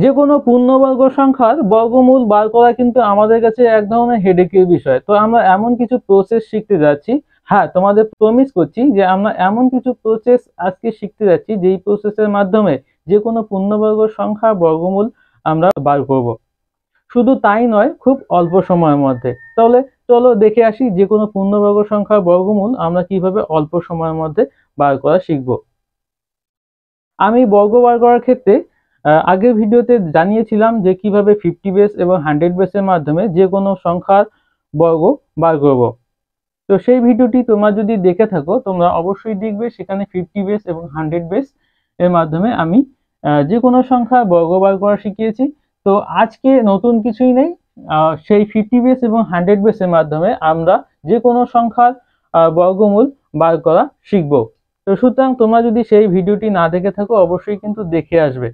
যে কোনো পূর্ণবর্গ সংখ্যার বর্গমূল বার করা কিন্তু আমাদের কাছে এক ধরনের হেডেকের বিষয়। তো আমরা এমন কিছু প্রসেস শিখতে যাচ্ছি। হ্যাঁ, তোমাদের প্রমিস করছি যে আমরা এমন কিছু প্রসেস আজকে শিখতে যাচ্ছি যেই প্রসেসের মাধ্যমে যে কোনো পূর্ণবর্গ সংখ্যার বর্গমূল আমরা বার করব। শুধু তাই নয়, খুব অল্প সময়ের মধ্যে। তাহলে চলো দেখে আসি যে কোনো পূর্ণবর্গ সংখ্যার বর্গমূল আমরা কিভাবে অল্প সময়ের মধ্যে বার করা শিখব। আমি বর্গ বার করার ক্ষেত্রে আগের ভিডিওতে জানিয়েছিলাম যে কিভাবে 50 বেস এবং 100 বেসের মাধ্যমে যে কোনো সংখ্যার বর্গ বার করব। তো সেই ভিডিওটি তোমরা যদি দেখে থাকো তোমরা অবশ্যই দেখবে সেখানে 50 বেস এবং 100 বেস এর মাধ্যমে আমি যে কোনো সংখ্যার বর্গ বার করা শিখিয়েছি। তো আজকে নতুন কিছুই নেই, সেই 50 বেস এবং 100 বেসের মাধ্যমে আমরা যে কোনো সংখ্যার বর্গমূল বার করা শিখব। তো সুতরাং তোমরা যদি সেই ভিডিওটি না দেখে থাকো অবশ্যই কিন্তু দেখে আসবে।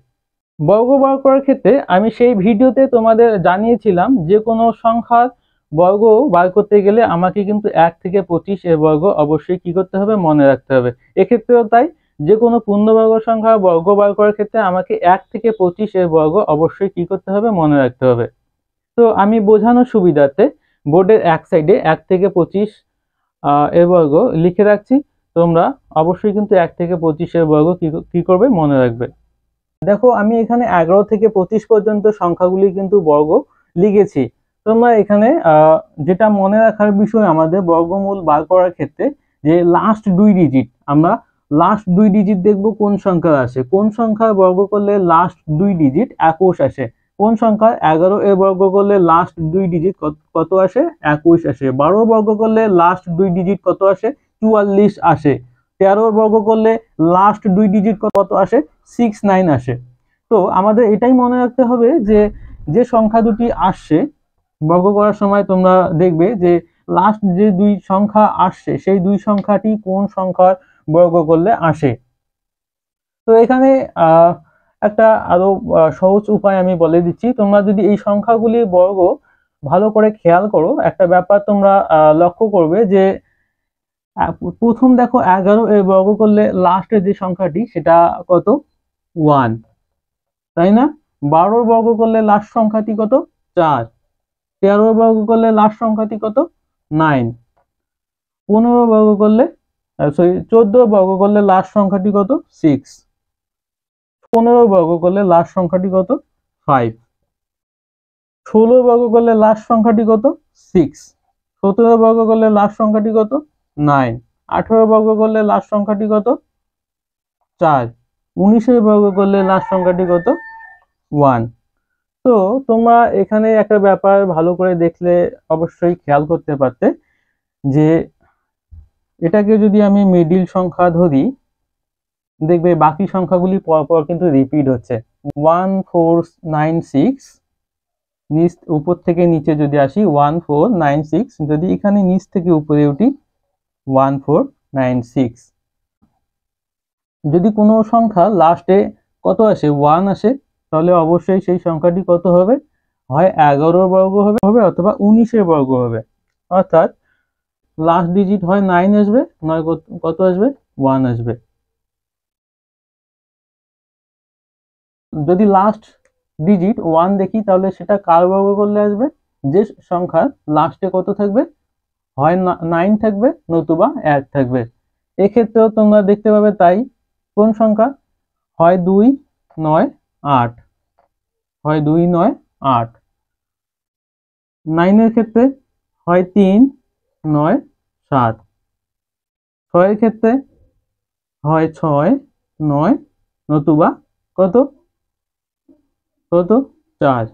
বর্গ বার করার ক্ষেত্রে আমি সেই ভিডিওতে তোমাদের জানিয়েছিলাম যে কোনো সংখ্যার বর্গ বার করতে গেলে আমাকে কিন্তু 1 থেকে 25 এর বর্গ অবশ্যই কি করতে হবে, মনে রাখতে হবে। এক্ষেত্রেও তাই, যে কোনো পূর্ণবর্গ সংখ্যার বর্গ বার করার ক্ষেত্রে আমাকে 1 থেকে 25 এর বর্গ অবশ্যই কি করতে হবে, মনে রাখতে হবে। তো আমি বোঝানোর সুবিধার্থে বোর্ডের এক সাইডে 1 থেকে 25 এর বর্গ লিখে রাখছি। তোমরা অবশ্যই কিন্তু 1 থেকে 25 এর বর্গ কি করবে, মনে রাখবে। দেখো আমি এখানে 11 থেকে 25 পর্যন্ত সংখ্যাগুলি কিন্তু বর্গ লিখেছি। তোমরা এখানে যেটা মনে রাখার বিষয় আমাদের বর্গমূল বার করার ক্ষেত্রে, যে লাস্ট 2 ডিজিট, আমরা লাস্ট 2 ডিজিট দেখব কোন সংখ্যা আসে। কোন সংখ্যার বর্গ করলে লাস্ট 2 ডিজিট 21 আসে। কোন সংখ্যা 11 এর বর্গ করলে লাস্ট 2 ডিজিট কত আসে, 21 আসে। 12 বর্গ করলে লাস্ট 2 ডিজিট কত আসে, 44 আসে। 13 বর্গ করলে লাস্ট 2 ডিজিট কত আসে, 69 আসে। তো আমাদের এটাই মনে রাখতে হবে যে যে সংখ্যা দুটি আসছে বর্গ করার সময় তোমরা দেখবে যে লাস্ট যে 2 সংখ্যা আসছে সেই 2 সংখ্যাটি কোন সংখ্যার বর্গ করলে আসে। তো এখানে একটা আরো সহজ উপায় আমি বলে দিচ্ছি। তোমরা যদি এই সংখ্যাগুলির বর্গ ভালো করে খেয়াল করো, একটা ব্যাপার তোমরা লক্ষ্য করবে যে প্রথম দেখো 11 এর বর্গ করলে লাস্টের যে সংখ্যাটি সেটা কত, 1, তাই না? 12 বর্গ করলে লাস্ট সংখ্যাটি কত, 4। 13 বর্গ করলে লাস্ট সংখ্যাটি কত, 9। 15 বর্গ করলে 14 বর্গ করলে লাস্ট সংখ্যাটি কত, 6। 15 বর্গ করলে লাস্ট সংখ্যাটি কত, 5। 16 বর্গ করলে লাস্ট সংখ্যাটি কত, 6। 17 বর্গ করলে লাস্ট সংখ্যাটি কত, 9। 18 বর্গ করলে লাস্ট সংখ্যাটি কত, 4। 19 বর্গ করলে লাস্ট সংখ্যাটি কত, 1। তো তোমরা এখানে একটা ব্যাপার ভালো করে দেখলে অবশ্যই খেয়াল করতে পারতে যে এটাকে যদি আমি মিডিল সংখ্যা ধরি, দেখবে বাকি সংখ্যাগুলি পরপর কিন্তু রিপিট হচ্ছে। 1496, নিচ উপর থেকে নিচে যদি আসি 1496, যদি এখানে নিচ থেকে উপরে উঠি 1496। যদি কোনো সংখ্যা লাস্টে কত আসে, 1 আসে, তাহলে অবশ্যই সেই সংখ্যাটি কত হবে, হয় 11 বর্গ হবে অথবা 19 বর্গ হবে। অর্থাৎ লাস্ট ডিজিট হয় 9 আসবে, নয় কত আসবে, 1 আসবে। যদি লাস্ট ডিজিট 1 দেখি তাহলে সেটা কার বর্গ করলে আসবে, যে সংখ্যার লাস্টে কত থাকবে, হয় 9 থাকবে নতুবা 1 থাকবে। এক্ষেত্রেও তোমরা দেখতে পাবে তাই। কোন সংখ্যা, হয় 2, 9, 8, হয় 2, 9, 8। 9 এর ক্ষেত্রে হয় 3, 9, 7। 6 এর ক্ষেত্রে হয় 6, 9, নতুবা কত, 4।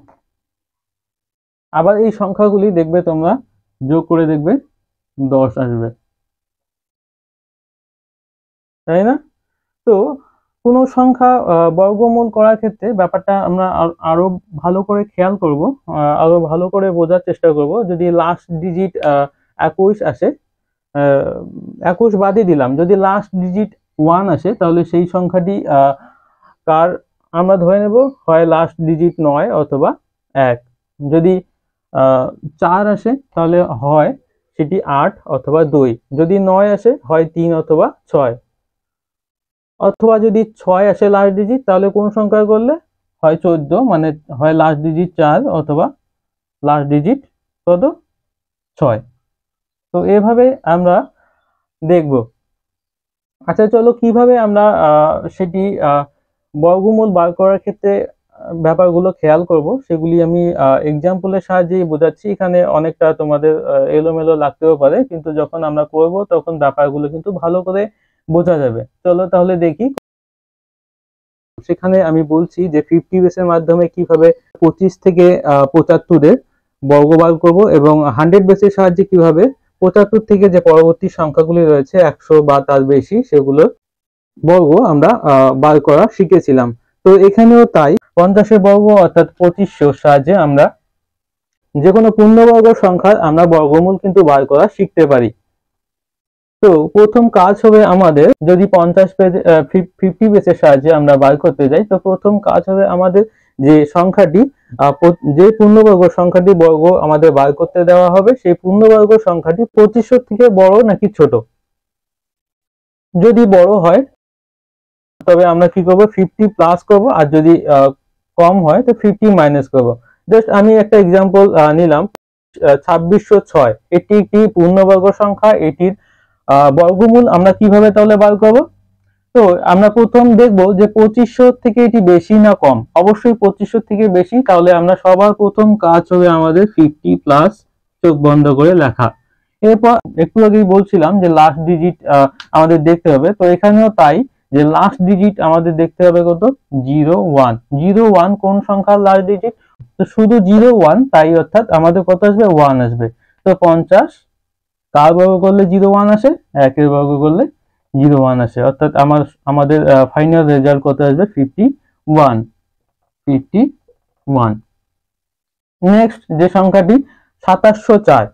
আবার এই সংখ্যাগুলি দেখবে তোমরা যোগ করে দেখবে 10 আসবে, তাই না? তো কোনো সংখ্যা বর্গমূল করার ক্ষেত্রে ব্যাপারটা আমরা আরো ভালো করে খেয়াল করব, আরো ভালো করে বোঝার চেষ্টা করব। যদি লাস্ট ডিজিট 21 আসে, 21 বাদই দিলাম, যদি লাস্ট ডিজিট 1 আসে তাহলে সেই সংখ্যাটি কার আমরা ধরে নেব, হয় লাস্ট ডিজিট 9 অথবা 1। যদি 4 আসে তাহলে হয় সেটি 8 অথবা 2। যদি 9 আসে হয় 3 অথবা 6। অথবা যদি 6 আসে লাস্ট ডিজিট তাহলে কোন সংখ্যা করলে, হয় 14, মানে হয় লাস্ট ডিজিট 4 অথবা লাস্ট ডিজিট কত 6। তো এভাবে আমরা দেখব। আচ্ছা চলো কিভাবে আমরা সেটি বর্গমূল বার করার ক্ষেত্রে ব্যাপারগুলো খেয়াল করব সেগুলি আমি এক্সাম্পলের সাহায্যে বোঝাচ্ছি। এখানে অনেকটা তোমাদের এলোমেলো লাগতেও পারে, কিন্তু যখন আমরা করব তখন ব্যাপারগুলো কিন্তু ভালো করে বোঝা যাবে। চলো তাহলে দেখি। সেখানে আমি বলছি যে 50 বেসের মাধ্যমে কিভাবে 25 থেকে 75-এর বর্গ বার করব, এবং 100 বেসের সাহায্যে কিভাবে 75 থেকে যে পরবর্তী সংখ্যাগুলি রয়েছে 100 বা তার বেশি সেগুলোর বর্গ আমরা বার করা শিখেছিলাম। তো এখানেও তাই 50-এর বর্গ অর্থাৎ 2500 সাহায্যে আমরা যে কোনো পূর্ণবর্গ সংখ্যার আমরা বর্গমূল কিন্তু বার করা শিখতে পারি। তো প্রথম কাজ হবে আমাদের, যদি 50 বেসের সাহায্যে আমরা বার করতে যাই, তো প্রথম কাজ হবে আমাদের যে সংখ্যাটি যে পূর্ণবর্গ সংখ্যাটি বর্গ আমাদের বার করতে দেওয়া হবে সেই পূর্ণবর্গ সংখ্যাটি 2500 থেকে বড় নাকি ছোট। যদি বড় হয় তবে আমরা কি করব 50 প্লাস করব, আর যদি কম হয় তো 50 মাইনাস করব। জাস্ট আমি একটা এক্সাম্পল নিলাম 2606, এটি একটি পূর্ণবর্গ সংখ্যা, এটির বর্গমূল আমরা কিভাবে তাহলে বার করব। তো আমরা প্রথম দেখব যে 2500 থেকে এটি বেশি না কম। অবশ্যই 2500 থেকে বেশি, তাহলে আমরা সবার প্রথম কাজ হবে আমাদের 50 প্লাস চোখ বন্ধ করে লেখা। এরপর একটু আগেই বলছিলাম যে লাস্ট ডিজিট আমাদের দেখতে হবে, তো এখানেও তাই, যে লাস্ট ডিজিট আমাদের দেখতে হবে কত 01। 01 কোন সংখ্যার লাস্ট ডিজিট, তো শুধু 01, তাই অর্থাৎ আমাদের কত আসবে 1 আসবে। তো 50 কার বর্গ করলে 01 আসে, 1-এর বর্গ করলে 01 আসে, অর্থাৎ আমাদের ফাইনাল রেজাল্ট কত আসবে 51। 51। নেক্সট যে সংখ্যাটি 2704,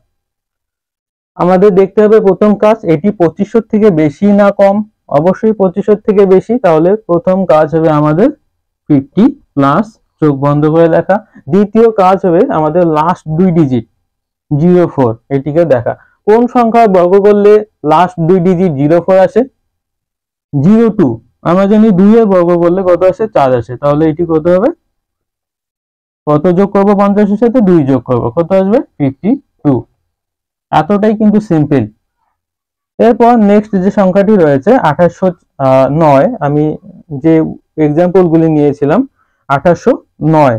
আমাদের দেখতে হবে প্রথম কাজ এটি 2500 থেকে বেশি না কম। অবশ্যই 2500 থেকে বেশি, তাহলে প্রথম কাজ হবে আমাদের 50 প্লাস চোখ বন্ধ করে লেখা। দ্বিতীয় কাজ হবে আমাদের লাস্ট দুই ডিজিট 04, এটিকে দেখা। কোন সংখ্যার বর্গ করলে লাস্ট দুই ডিজিট 04 আসে, 02। আমরা জানি 2 এর বর্গ করলে কত আসে 4 আসে, তাহলে এটি কত হবে, কত যোগ করব 50-এর সাথে 2 যোগ করব, কত আসবে 52। এতটাই কিন্তু সিম্পল। এরপর নেক্সট যে সংখ্যাটি রয়েছে 2809, আমি যে এক্সাম্পল গুলি নিয়েছিলাম 2809,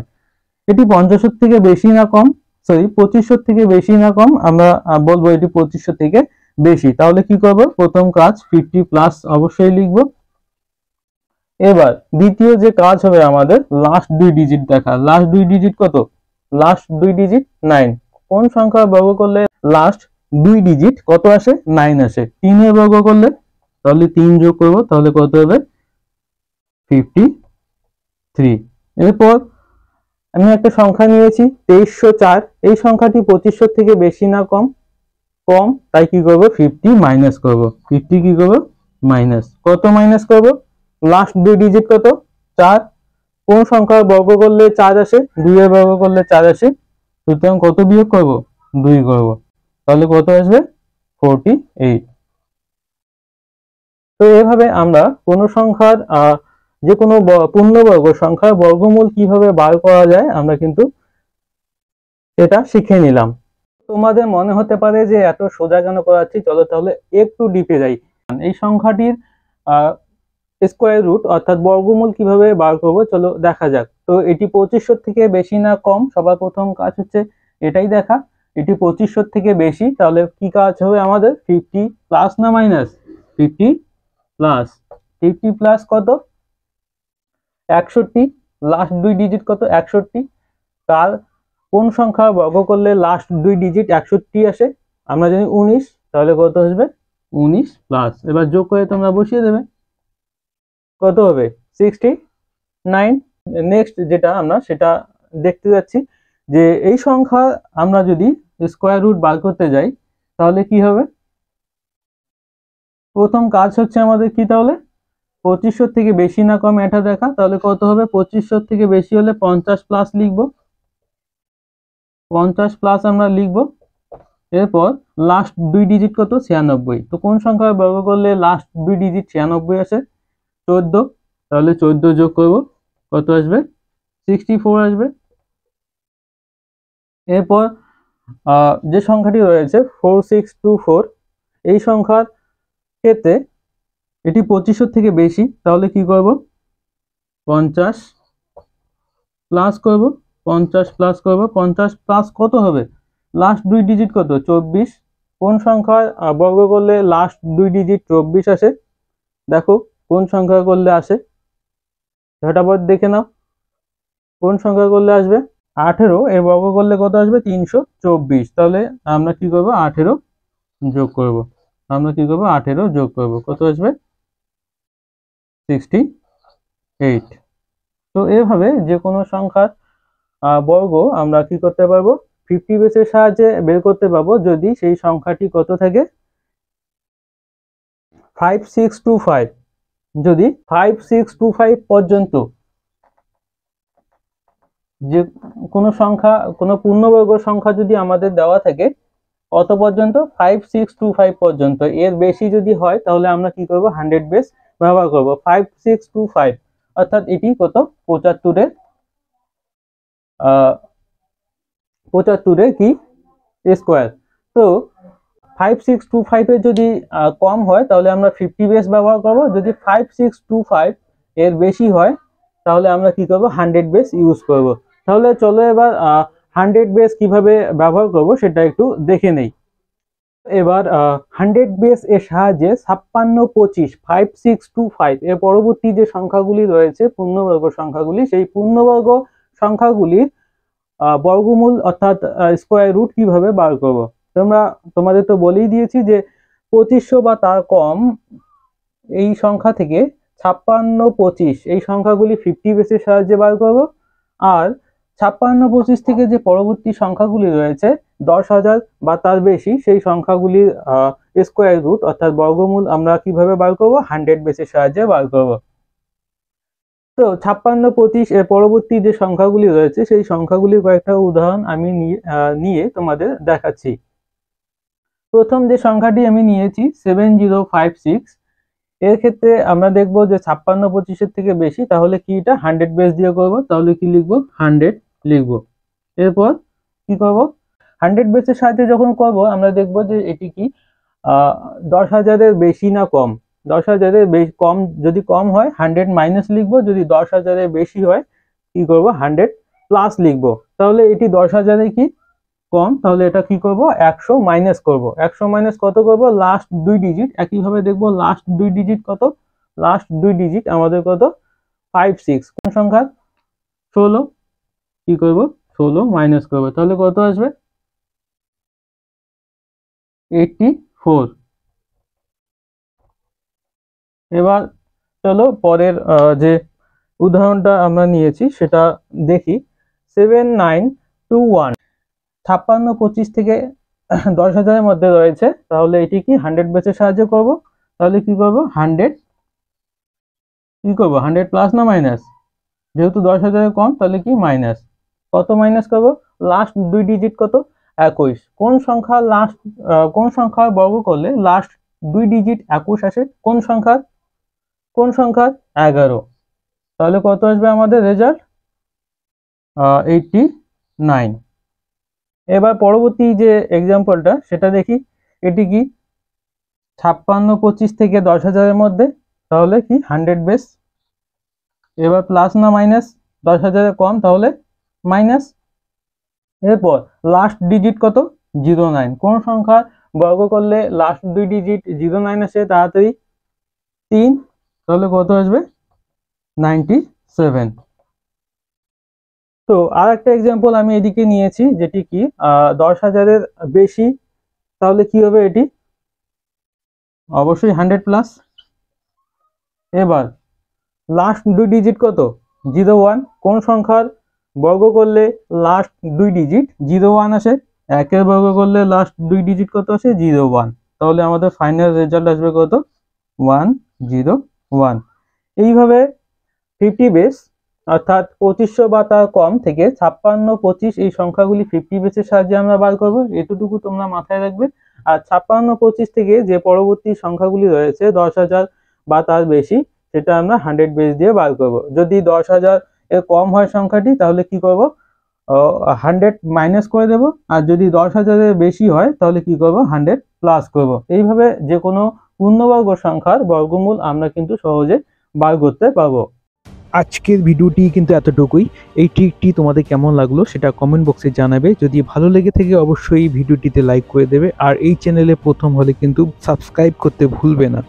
এটি 50 থেকে বেশি না কম, সরি 2500 থেকে বেশি না কম, আমরা বলবো এটি 2500 থেকে বেশি। তাহলে কি করব, প্রথম কাজ 50 প্লাস অবশ্যই লিখব। এবার দ্বিতীয় যে কাজ হবে আমাদের লাস্ট দুই ডিজিট দেখা। লাস্ট দুই ডিজিট কত, লাস্ট দুই ডিজিট 9। কোন সংখ্যা বর্গ করলে লাস্ট দুই ডিজিট কত আসে 9 আসে, 3 এর বর্গ করলে, তাহলে 3 যোগ করব, তাহলে কত হবে 53। এরপর আমি একটা সংখ্যা নিয়েছি 2304, এই সংখ্যাটি 2500 থেকে বেশি না কম, কম, তাই কি করব 50 মাইনাস করব। 50 কি করব মাইনাস, কত মাইনাস করব, লাস্ট দুই ডিজিট কত 4। কোন সংখ্যার বর্গ করলে 4 আসে, 2 এর বর্গ করলে 4 আসে, সুতরাং কত বিয়োগ করব 2 করব, তাহলে কত আসবে 48। তো এভাবে আমরা কোন সংখ্যার যে কোনো পূর্ণবর্গ সংখ্যার বর্গমূল কিভাবে বার করা যায় আমরা কিন্তু এটা শিখে নিলাম। তোমাদের মনে হতে পারে যে এত সোজা কেন করাচ্ছি, চলো তাহলে একটু ডিপে যাই। এই সংখ্যাটির স্কোয়ার রুট অর্থাৎ বর্গমূল কিভাবে বার করব চলো দেখা যাক। তো এটি 2500 থেকে বেশি না কম, সবার প্রথম কাজ হচ্ছে এটাই দেখা। এটি 2500 থেকে বেশি, তাহলে কি কাজ হবে আমাদের 50 প্লাস না মাইনাস, 50 প্লাস। 50 প্লাস কত 61, লাস্ট দুই ডিজিট কত 61। কার কোন সংখ্যা বর্গ করলে লাস্ট দুই ডিজিট 61 আসে, আমরা জানি 19, তাহলে কত আসবে 19 প্লাস। এবার যোগ করে তোমরা বসিয়ে দেবে, কত হবে 69। নেক্সট যেটা আমরা সেটা দেখতে যাচ্ছি, যে এই সংখ্যা আমরা যদি স্কোয়ার রুট বার করতে যাই তাহলে কি হবে। প্রথম কাজ হচ্ছে আমাদের কি, তাহলে 2500 থেকে বেশি না কম এটা দেখা। তাহলে কত হবে 2500 থেকে বেশি হলে 50 প্লাস লিখব, 50 প্লাস আমরা লিখব। এরপর লাস্ট দুই ডিজিট কত 96, তো কোন সংখ্যা বর্গ করলে লাস্ট দুই ডিজিট 96 আসে, 14, তাহলে 14 যোগ করব, কত আসবে 64 আসবে। এরপর যে সংখ্যাটি রয়েছে 4624, এই সংখ্যার ক্ষেত্রে এটি 2500 থেকে বেশি, তাহলে কি করব, 50 প্লাস করব, 50 প্লাস করব, 50 প্লাস কত হবে, লাস্ট দুই ডিজিট কত, 24। কোন সংখ্যার বর্গ করলে লাস্ট দুই ডিজিট 24 আসে, দেখো কোন সংখ্যা করলে আসে, ঝটাপট দেখে নাও কোন সংখ্যা করলে আসবে। 18 এর বর্গ করলে কত আসবে, 324। তাহলে আমরা কি করব, 18 যোগ করব, আমরা কি করব, 18 যোগ করব, কত আসবে, 68। তো এভাবে যে কোনো সংখ্যার বর্গ আমরা কি করতে পারবো, 50 বেসের সাহায্যে বের করতে পারবো, যদি সেই সংখ্যাটি কত থাকে, 5625। যদি 5625 পর্যন্ত যে কোনো সংখ্যা, কোনো পূর্ণবর্গ সংখ্যা যদি আমাদের দেওয়া থাকে, কত পর্যন্ত, 5625 পর্যন্ত, এর বেশি যদি হয় তাহলে আমরা কি করব, 100 বেস ব্যবহার করব। 5625 অর্থাৎ এটি কত, 75-এর 75-এর কি স্কোয়ার। তো 5625 এর যদি কম হয় তাহলে আমরা 50 বেস ব্যবহার করব, যদি 5625 এর বেশি হয় তাহলে আমরা কি করব, 100 বেস ইউজ করব। তাহলে চলো এবার 100 বেস কিভাবে ব্যবহার করব সেটা একটু দেখে নেই। এবার 100 বেস এর সাহায্যে 5625 5625 এর পরবর্তী যে সংখ্যাগুলি রয়েছে পূর্ণবর্গ সংখ্যাগুলি, সেই পূর্ণবর্গ সংখ্যাগুলির বর্গমূল অর্থাৎ স্কোয়ার রুট কিভাবে বার করব। তোমাদের তো বলেই দিয়েছি যে 2500 বা তার কম এই সংখ্যা থেকে 5625 এই সংখ্যাগুলি 50 বেসের সাহায্যে বার করব। আর 5625 থেকে যে পরবর্তী সংখ্যাগুলি রয়েছে 10,000 বা তার বেশি, সেই সংখ্যাগুলির স্কোয়ার রুট অর্থাৎ বর্গমূল আমরা কিভাবে বার করব, 100 বেসের সাহায্যে বার করব। তো 5625 এর পরবর্তী যে সংখ্যাগুলি রয়েছে সেই সংখ্যাগুলির কয়েকটা উদাহরণ আমি নিয়ে তোমাদের দেখাচ্ছি। প্রথম যে সংখ্যাটি আমি নিয়েছি 7056, এর ক্ষেত্রে আমরা দেখব যে 5625-এর থেকে বেশি, তাহলে কি এটা 100 বেস দিয়ে করব, তাহলে কি লিখব, 100 লিখব। এরপর কি করব, 100 বেসের সাহায্যে যখন করব আমরা দেখব যে এটি কি 10,000-এর বেশি না কম। 10,000-এর কম, যদি কম হয় 100 মাইনাস লিখবো, যদি 10,000-এর বেশি হয় কি করব, 100 প্লাস লিখবো। তাহলে এটি 10,000-এর কি কম, তাহলে এটা কি করব, 100 মাইনাস করব। 100 মাইনাস কত করব, লাস্ট দুই ডিজিট। একইভাবে দেখব লাস্ট দুই ডিজিট কত, লাস্ট দুই ডিজিট আমাদের কত, 56। কোন সংখ্যা, 16, কি করব, 16 মাইনাস করব, তাহলে কত আসবে, 84। এবার চলো পরের যে উদাহরণটা আমরা নিয়েছি সেটা দেখি। 7921 5625 থেকে 10,000-এর মধ্যে রয়েছে, তাহলে এটি কি 100 বেসের সাহায্যে করব। তাহলে কি করব, 100 কি করব, 100 প্লাস না মাইনাস, যেহেতু 10,000-এর কম তাহলে কি মাইনাস, কত মাইনাস করব, লাস্ট দুই ডিজিট কত, 21। কোন সংখ্যা লাস্ট, কোন সংখ্যার বর্গ করলে লাস্ট দুই ডিজিট 21 আসে, কোন সংখ্যার, কোন সংখ্যার, 11। তাহলে কত আসবে আমাদের রেজাল্ট, 89। এবার পরবর্তী যে এক্সাম্পলটা সেটা দেখি, এটি কি 5625 থেকে 10,000-এর মধ্যে, তাহলে কি 100 বেস। এবার প্লাস না মাইনাস, 10,000-এর কম তাহলে মাইনাস। এরপর লাস্ট ডিজিট কত, 09। কোন সংখ্যা বর্গ করলে লাস্ট দুই ডিজিট 09 আসে, তাড়াতাড়ি 3, তাহলে কত আসবে, 97। তো আর একটা এক্সাম্পল আমি এদিকে নিয়েছি, যেটি কি 10,000-এর বেশি, তাহলে কি হবে, এটি অবশ্যই 100 প্লাস। এবার লাস্ট দুই ডিজিট কত, 01। কোন সংখ্যার বর্গ করলে লাস্ট দুই ডিজিট 01 আসে, একের বর্গ করলে লাস্ট দুই ডিজিট কত আসে, 01। তাহলে আমাদের ফাইনাল রেজাল্ট আসবে কত, 101। এইভাবে 50 বেস অর্থাৎ 2500 বা তার কম থেকে 5625 এই সংখ্যাগুলি 50 বেসের সাহায্যে আমরা বার করব, এতটুকু তোমরা মাথায় রাখবে। আর 5625 থেকে যে পরবর্তী সংখ্যাগুলি রয়েছে 10,000 বা তার বেশি, সেটা আমরা 100 বেস দিয়ে বার করব। যদি 10,000 এর কম হয় সংখ্যাটি, তাহলে কি করব, 100 মাইনাস করে দেব। আর যদি 10,000-এর বেশি হয় তাহলে কি করব, 100 প্লাস করব। এইভাবে যে কোনো পূর্ণবর্গ সংখ্যার বর্গমূল আমরা কিন্তু সহজে বার করতে পারবো। আজকের ভিডিওটি কিন্তু এতটুকুই। এই ট্রিকটি তোমাদের কেমন লাগলো সেটা কমেন্ট বক্সে জানাবে। যদি ভালো লেগে থাকে অবশ্যই ভিডিওটিতে লাইক করে দেবে, আর এই চ্যানেলে প্রথম হলে কিন্তু সাবস্ক্রাইব করতে ভুলবে না।